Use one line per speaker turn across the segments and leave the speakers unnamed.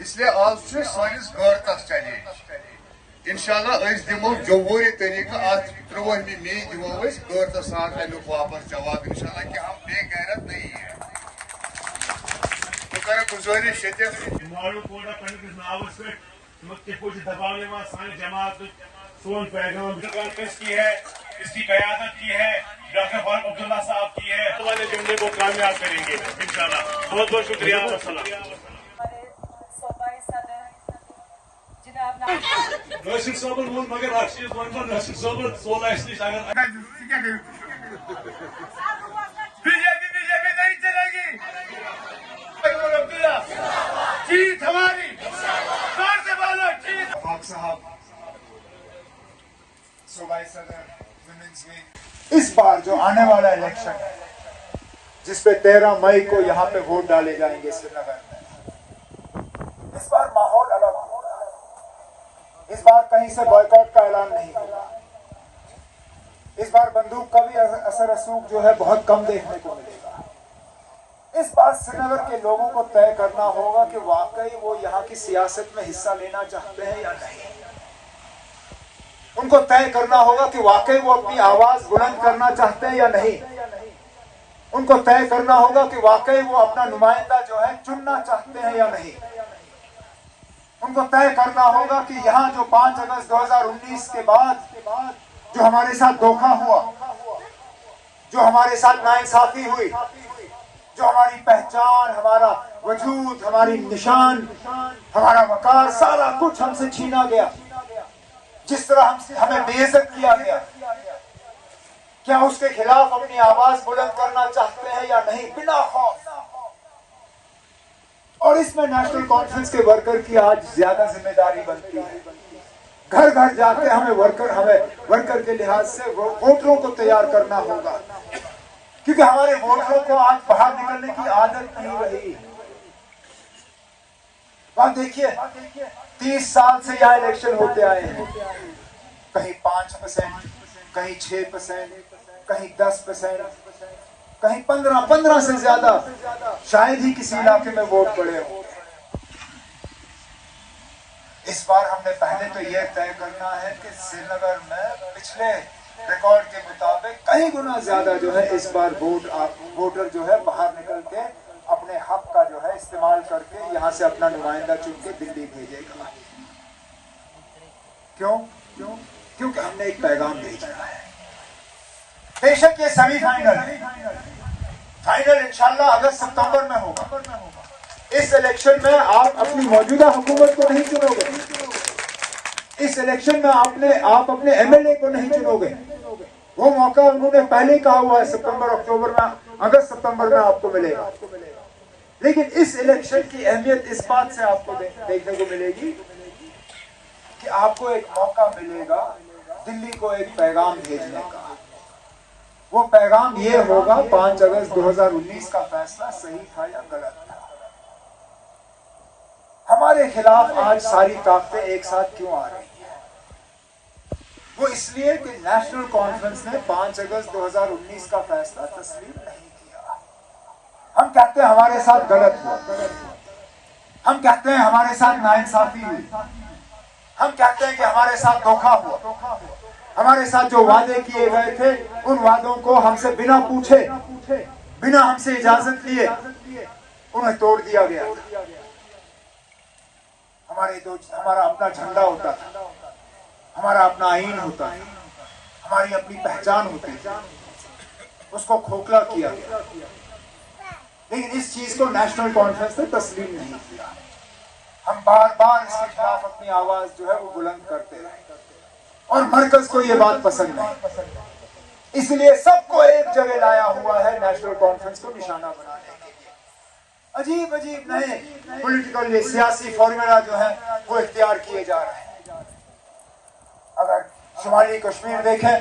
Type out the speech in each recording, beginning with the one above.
इसलिए आज सानिस गौरतस चैलेंज इंशाल्लाह दिमो जमहूरी तरीका आज 13 मई दिमो गौरतस अमुक वापस जवाब इंशाल्लाह कि हम बेगैरत नहीं है तो कर गुजारिश
जमात सोन पैगाम कॉन्फ्रेंस की है, इसकी क़यादत की है डॉक्टर फारूक अब्दुल्ला साहब की है। वाले जुमले को कामयाब करेंगे इंशाल्लाह। बहुत बहुत शुक्रिया। नासिर साहब वो मगर अक्सर वन नासिर साहब 16 निश अगर बीजेपी नहीं चलेगी। जीत हमारी जोर से बोलो जीत।
साहब सूबाई सदर वुमेन्स विंग इस बार जो आने वाला इलेक्शन है जिसपे 13 मई को यहाँ पे वोट डाले जाएंगे श्रीनगर में, इस बार माहौल अलग होगा। इस बार कहीं से बॉयकॉट का ऐलान नहीं होगा। इस बार बंदूक का भी असर रसूख जो है बहुत कम देखने को मिलेगा। इस बार श्रीनगर के लोगों को तय करना होगा कि वाकई वो यहाँ की सियासत में हिस्सा लेना चाहते हैं या नहीं। उनको तय करना होगा कि वाकई वो अपनी आवाज बुलंद करना चाहते हैं या नहीं। उनको तय करना होगा कि वाकई वो अपना नुमाइंदा जो है चुनना चाहते हैं या नहीं। उनको तय करना होगा कि यहाँ जो 5 अगस्त 2019 के बाद जो हमारे साथ धोखा हुआ, जो हमारे साथ नाइंसाफी हुई, जो हमारी पहचान, हमारा वजूद, हमारी निशान, हमारा वकार, सारा कुछ हमसे छीना गया, जिस तरह हमें बेइज्जत किया गया, क्या उसके खिलाफ अपनी आवाज बुलंद करना चाहते हैं या नहीं, बिना खौफ। और इसमें नेशनल कॉन्फ्रेंस के वर्कर की आज ज्यादा जिम्मेदारी बनती है। घर घर जाके हमें वर्कर के लिहाज से वोटरों को तैयार करना होगा, क्योंकि हमारे वोटरों को आज बाहर निकलने की आदत नहीं रही। वहां देखिए 30 साल से यह इलेक्शन होते आए हैं, कहीं 5%, कहीं 6%, कहीं 10%, कहीं 15 से ज्यादा शायद ही किसी इलाके में वोट पड़े हो। इस बार हमने पहले तो यह तय करना है कि श्रीनगर में पिछले रिकॉर्ड के मुताबिक कई गुना ज्यादा जो है इस बार वोटर जो है बाहर निकल के अपने हक का जो है इस्तेमाल करके यहाँ से अपना नुमाइंदा चुन के दिल्ली भेजेगा। क्यों? क्योंकि हमने एक पैगाम भेजा है। बेशक ये सेमीफाइनल है, फाइनल इंशाल्लाह अगस्त सितंबर में होगा। इस इलेक्शन में आप अपनी मौजूदा हुकूमत को नहीं चुनोगे। इस इलेक्शन में आप अपने एमएलए को नहीं चुनोगे। वो मौका उन्होंने पहले ही कहा हुआ है अगस्त सितंबर में आपको मिलेगा। लेकिन इस इलेक्शन की अहमियत इस बात से आपको देखने को मिलेगी कि आपको एक मौका मिलेगा दिल्ली को एक पैगाम भेजने का। वो पैगाम ये होगा 5 अगस्त 2019 का फैसला सही था या गलत था। हमारे खिलाफ आज सारी ताकतें एक साथ क्यों आ रही हैं? वो इसलिए कि नेशनल कॉन्फ्रेंस ने 5 अगस्त 2019 का फैसला तस्लीम नहीं किया। हम कहते हैं हमारे साथ गलत हुआ, हम कहते हैं हमारे साथ नाइंसाफी हुई, हम कहते हैं कि हमारे साथ धोखा हुआ, हमारे साथ जो वादे किए गए थे उन वादों को हमसे बिना पूछे, बिना हमसे इजाजत लिए उन्हें तोड़ दिया गया। हमारा अपना झंडा होता था, हमारा अपना आईन होता है, हमारी अपनी पहचान होती है, उसको खोखला किया गया। लेकिन इस चीज को नेशनल कॉन्फ्रेंस ने तस्लीम नहीं किया। हम बार बार इसके खिलाफ अपनी आवाज जो है वो बुलंद करते रहे और मरकज को ये बात पसंद नहीं, इसलिए सबको एक जगह लाया हुआ है नेशनल कॉन्फ्रेंस को निशाना बनाने के लिए। अजीब नए पॉलिटिकल सियासी फॉर्मूला जो है वो इख्तियार किए जा रहे हैं। अगर शुमाली कश्मीर देखें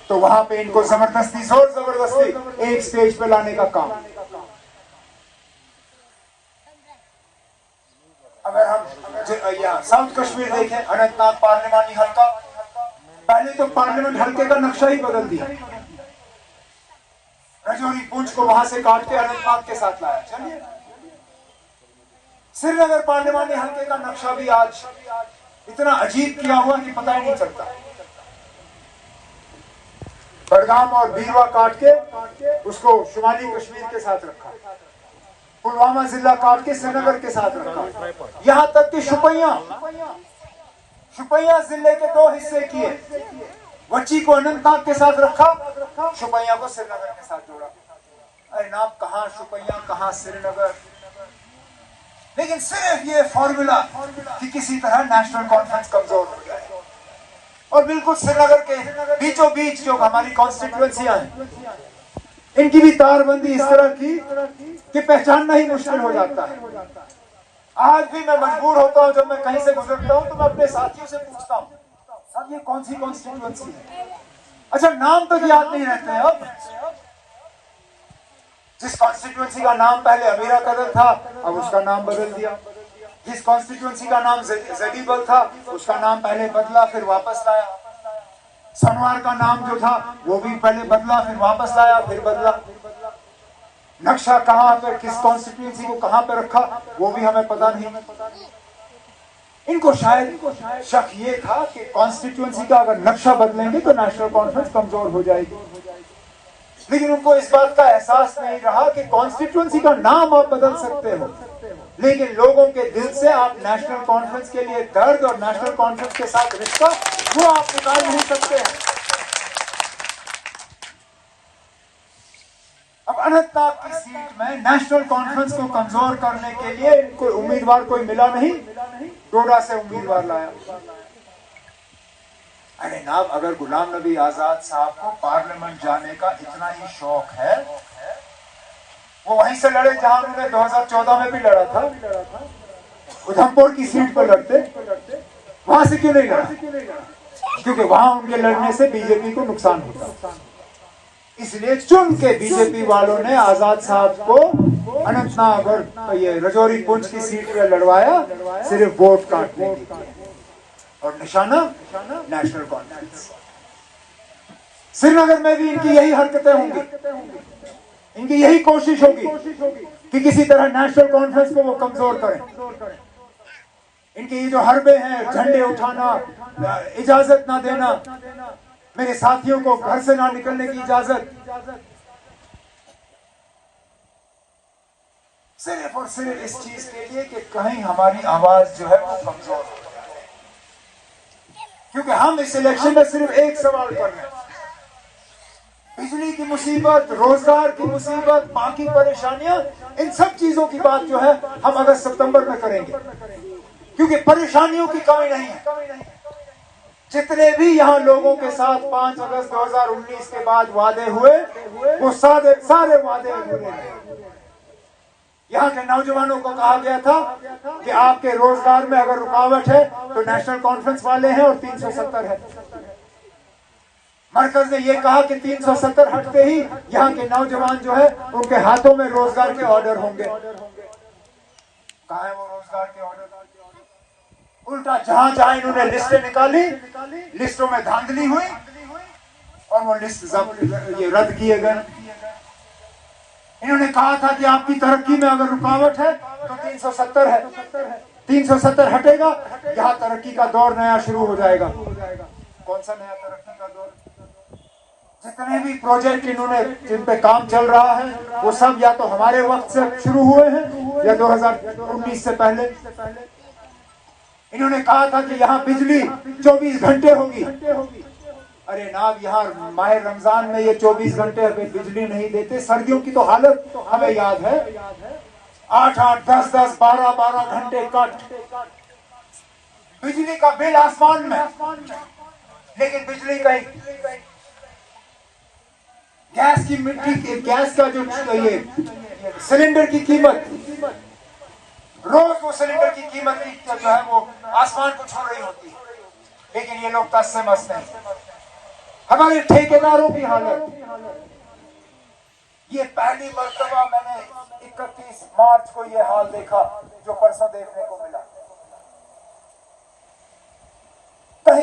तो वहां पे इनको जबरदस्ती एक स्टेज पे लाने का काम। साउथ कश्मीर देखें, अनंतनाग पार्लिमानी हल्का, पहले तो पार्लियामेंट हल्के का नक्शा ही बदल दिया, रजौरी पुंछ को वहां से काट के अनंतनाग के साथ लाया। चलिए, श्रीनगर पार्लिमानी हल्के का नक्शा भी आज इतना अजीब किया हुआ कि पता ही नहीं चलता। बडगाम और बीरवा काट के उसको शुमाली कश्मीर के साथ रखा, पुलवामा जिला काट के श्रीनगर के साथ रखा, यहां तक कि शुपैया जिले के 2 हिस्से किए, वची को अनंतनाग के साथ रखा, शुपैया को श्रीनगर के साथ जोड़ा। अरे नाम, कहां शुपैया कहां श्रीनगर, लेकिन सिर्फ ये फॉर्मूला कि किसी तरह नेशनल कॉन्फ्रेंस कमजोर हो जाए। और बिल्कुल श्रीनगर के बीचों बीच जो हमारी कॉन्स्टिट्यूएंसियां हैं, इनकी भी तारबंदी इस तरह की कि पहचानना ही मुश्किल हो जाता है। आज भी मैं मजबूर होता हूं, जब मैं कहीं से गुजरता हूं तो मैं अपने साथियों से पूछता हूं, साहब ये कौन सी कॉन्स्टिट्यूएंसी है? अच्छा, नाम तक याद नहीं रहते हैं। अब जिस कॉन्स्टिट्यूएंसी का नाम पहले अमीरा कदर था, अब उसका नाम बदल दिया। जिस कॉन्स्टिट्यूएंसी का नाम जलीबल था, उसका नाम पहले बदला फिर वापस लाया। सनवार का नाम जो था वो भी पहले बदला फिर वापस लाया फिर बदला। नक्शा कहां पर, किस कॉन्स्टिट्यूएंसी को कहां पर रखा, वो भी हमें पता नहीं। इनको शायद शक ये था कि कॉन्स्टिट्यूएंसी का अगर नक्शा बदलेंगे तो नेशनल कॉन्फ्रेंस कमजोर हो जाएगी, लेकिन उनको इस बात का एहसास नहीं रहा कि कॉन्स्टिट्यूएंसी का नाम आप बदल सकते हो, लेकिन लोगों के दिल से आप नेशनल कॉन्फ्रेंस के लिए दर्द और नेशनल कॉन्फ्रेंस के साथ रिश्ता वो आप निकाल नहीं सकते हैं। अब अनंतनाग की सीट में नेशनल कॉन्फ्रेंस को कमजोर करने के लिए इनको उम्मीदवार कोई मिला नहीं, डोडा से उम्मीदवार लाया। अरे नाब, अगर गुलाम नबी आजाद साहब को पार्लियामेंट जाने का इतना ही शौक है, वो वहीं से लड़े जहां उन्होंने 2014 में भी लड़ा था, उधमपुर की सीट पर लड़ते, वहां से क्यों नहीं लड़ा? क्योंकि वहां उनके लड़ने से बीजेपी को नुकसान होता, इसलिए चुन के बीजेपी वालों ने आजाद साहब को अनंतनाग और ये रजौरी पुंछ की सीट पे लड़वाया, सिर्फ वोट काटने के लिए, और निशाना नेशनल कॉन्फ्रेंस। श्रीनगर में भी इनकी यही हरकतें होंगी, इनकी यही कोशिश होगी कि किसी तरह नेशनल कॉन्फ्रेंस को वो कमजोर करें। इनके ये जो हरबे हैं, झंडे उठाना, इजाजत ना देना, मेरे साथियों को घर से ना निकलने की इजाजत, सिर्फ और सिर्फ इस चीज के लिए कि कहीं हमारी आवाज जो है वो कमजोर हो जाए। क्योंकि हम इस इलेक्शन में सिर्फ एक सवाल कर रहे हैं, बिजली की मुसीबत, रोजगार की मुसीबत, बाकी परेशानियां, इन सब चीजों की बात जो है हम अगस्त सितंबर में करेंगे, क्योंकि परेशानियों की कमी नहीं है। जितने भी यहाँ लोगों के साथ 5 अगस्त 2019 के बाद वादे हुए, वो सारे वादे अधूरे रहे। यहाँ के नौजवानों को कहा गया था कि आपके रोजगार में अगर रुकावट है तो नेशनल कॉन्फ्रेंस वाले हैं और 370 है। मरकज ने यह कहा कि 370 हटते ही यहाँ के नौजवान जो है उनके हाथों में रोजगार के ऑर्डर होंगे। कहाँ है वो रोजगार के ऑर्डर? उल्टा जहां जहां इन्होंने लिस्टें निकाली, लिस्टों में धांधली हुई और वो लिस्ट ये रद्द किए गए। इन्होंने कहा था कि आपकी तरक्की में अगर रुकावट है तो 370 है, 370 हटेगा, यहाँ तरक्की का दौर नया शुरू हो जाएगा। कौन सा नया तरक्की का दौर? जितने भी प्रोजेक्ट इन्होंने जिन पे काम चल रहा है वो सब या तो हमारे वक्त से शुरू हुए हैं या 2019 से पहले। इन्होंने कहा था कि यहाँ बिजली 24 घंटे होगी। अरे नाब, यहाँ माह रमजान में ये 24 घंटे अभी बिजली नहीं देते। सर्दियों की तो हालत हमें याद है, 8-8, 10-10, 12-12 घंटे कट, बिजली का बिल आसमान में, लेकिन बिजली कहीं। गैस की मिट्टी, गैस का जो ये सिलेंडर की कीमत, रोज वो सिलेंडर की कीमत जो है वो आसमान को छू रही होती है, लेकिन ये लोग तस से मस नहीं। हमारे ठेकेदारों की हालत, ये पहली मर्तबा मैंने 31 मार्च को ये हाल देखा जो परसों देखने को मिला।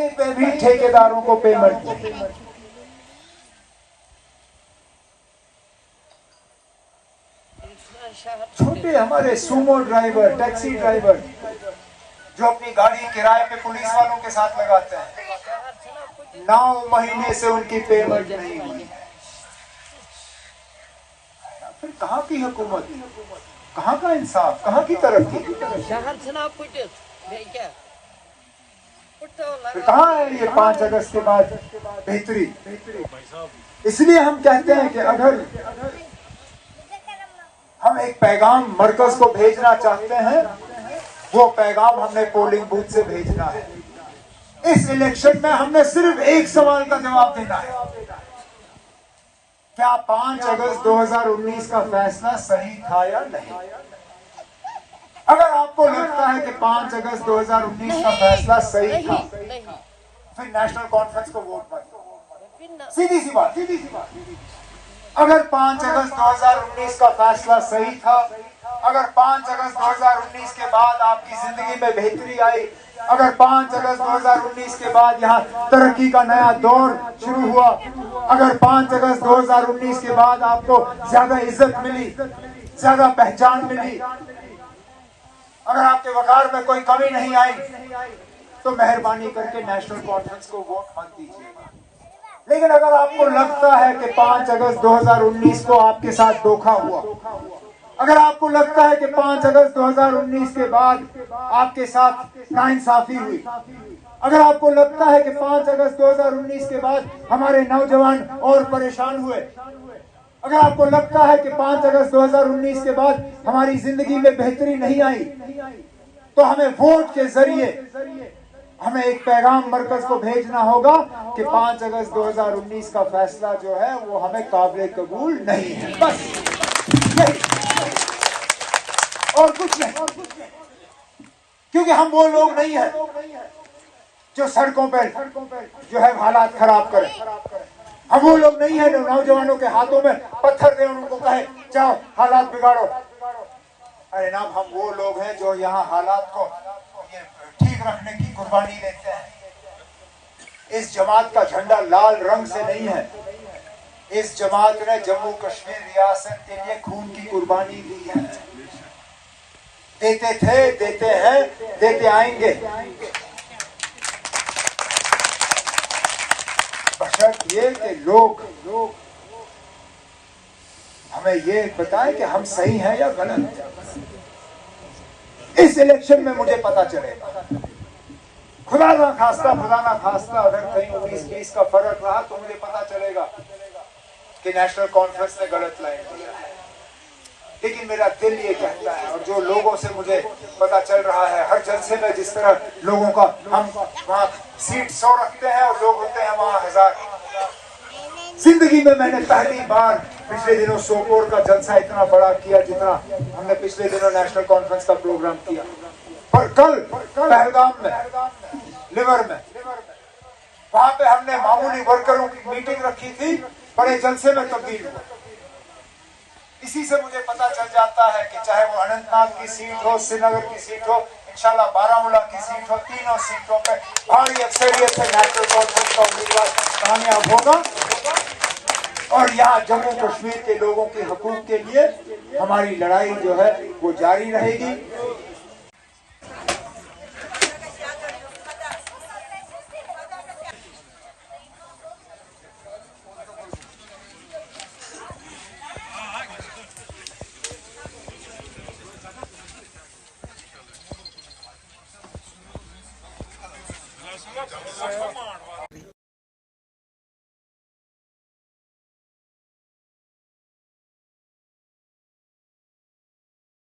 कहीं पे भी ठेकेदारों को पेमेंट नहीं। छोटे हमारे सुमो ड्राइवर, टैक्सी ड्राइवर जो अपनी गाड़ी किराए पे पुलिस वालों के साथ लगाते हैं, 9 महीने से उनकी पेमेंट नहीं हुई है। फिर कहाँ की हुकूमत, कहाँ का इंसाफ, कहाँ की तरक्की, फिर कहाँ है ये 5 अगस्त के बाद बेहतरी। इसलिए हम कहते हैं कि अगर हम एक पैगाम मरकज को भेजना चाहते हैं, वो पैगाम हमने पोलिंग बूथ से भेजना है। इस इलेक्शन में हमने सिर्फ एक सवाल का जवाब देना है, क्या 5 अगस्त 2019 का फैसला सही था या नहीं। अगर आपको लगता है कि 5 अगस्त 2019 का फैसला सही था, फिर नेशनल कॉन्फ्रेंस को वोट मत दो। सीधी सी बात। अगर 5 अगस्त 2019 का फैसला सही था, अगर 5 अगस्त 2019 के बाद आपकी जिंदगी में बेहतरी आई, अगर 5 अगस्त 2019 के बाद यहाँ तरक्की का नया दौर शुरू हुआ, अगर 5 अगस्त 2019 के बाद आपको ज्यादा इज्जत मिली, ज्यादा पहचान मिली, अगर आपके वकार में कोई कमी नहीं आई, तो मेहरबानी करके नेशनल कॉन्फ्रेंस को वोट मत दीजिएगा। लेकिन अगर आपको लगता है कि 5 अगस्त 2019 को आपके साथ धोखा हुआ, अगर आपको लगता है कि 5 अगस्त 2019 के बाद आपके साथ नाइंसाफी हुई, अगर आपको लगता है कि 5 अगस्त 2019 के बाद हमारे नौजवान और परेशान हुए, अगर आपको लगता है कि 5 अगस्त 2019 के बाद हमारी जिंदगी में बेहतरी नहीं आई, तो हमें वोट के जरिए हमें एक पैगाम मरकज को भेजना होगा कि 5 अगस्त 2019 का फैसला जो है वो हमें काबिल कबूल नहीं है। बस यही, और कुछ नहीं। क्योंकि हम वो लोग नहीं है जो सड़कों पर जो है हालात खराब करें। हम वो लोग नहीं है जो नौजवानों के हाथों में पत्थर दे, उनको कहे जाओ हालात बिगाड़ो। अरे ना, हम वो लोग हैं जो यहाँ हालात को ठीक रखने की कुर्बानी देते हैं। इस जमात का झंडा लाल रंग से नहीं है, इस जमात ने जम्मू कश्मीर रियासत के लिए खून की कुर्बानी दी है। देते थे, देते हैं, देते आएंगे। बशर्त ये कि लोग हमें ये बताएं कि हम सही हैं या गलत। इस इलेक्शन में मुझे पता चलेगा, खुदा ना खास्ता अगर कहीं 19-20 का फर्क रहा तो मुझे पता चलेगा कि नेशनल कॉन्फ्रेंस ने गलत लाइन दिया है। लेकिन मेरा दिल ये कहता है, और जो लोगों से मुझे पता चल रहा है, हर जलसे में जिस तरह लोगों का, हम वहाँ सीट 100 रखते हैं और लोग होते हैं वहाँ 1000। जिंदगी में मैंने पहली बार पिछले दिनों सोपोर का जलसा इतना बड़ा किया जितना हमने पिछले दिनों नेशनल कॉन्फ्रेंस का प्रोग्राम किया। और कल पहलगाम में, लिवर में, वहां पे हमने मामूली वर्करों की मीटिंग रखी थी, बड़े जलसे में तब्दील हुआ। इसी से मुझे पता चल जाता है कि चाहे वो अनंतनाग की सीट हो, श्रीनगर की सीट हो, इंशाल्लाह बारामूला की सीट हो, तीनों सीटों पे भारी अक्सरियत से नेशनल कॉन्फ्रेंस का उम्मीदवार कामयाब होगा। और यहाँ जम्मू कश्मीर के लोगों के हकूक के लिए हमारी लड़ाई जो है वो जारी रहेगी।
Come on.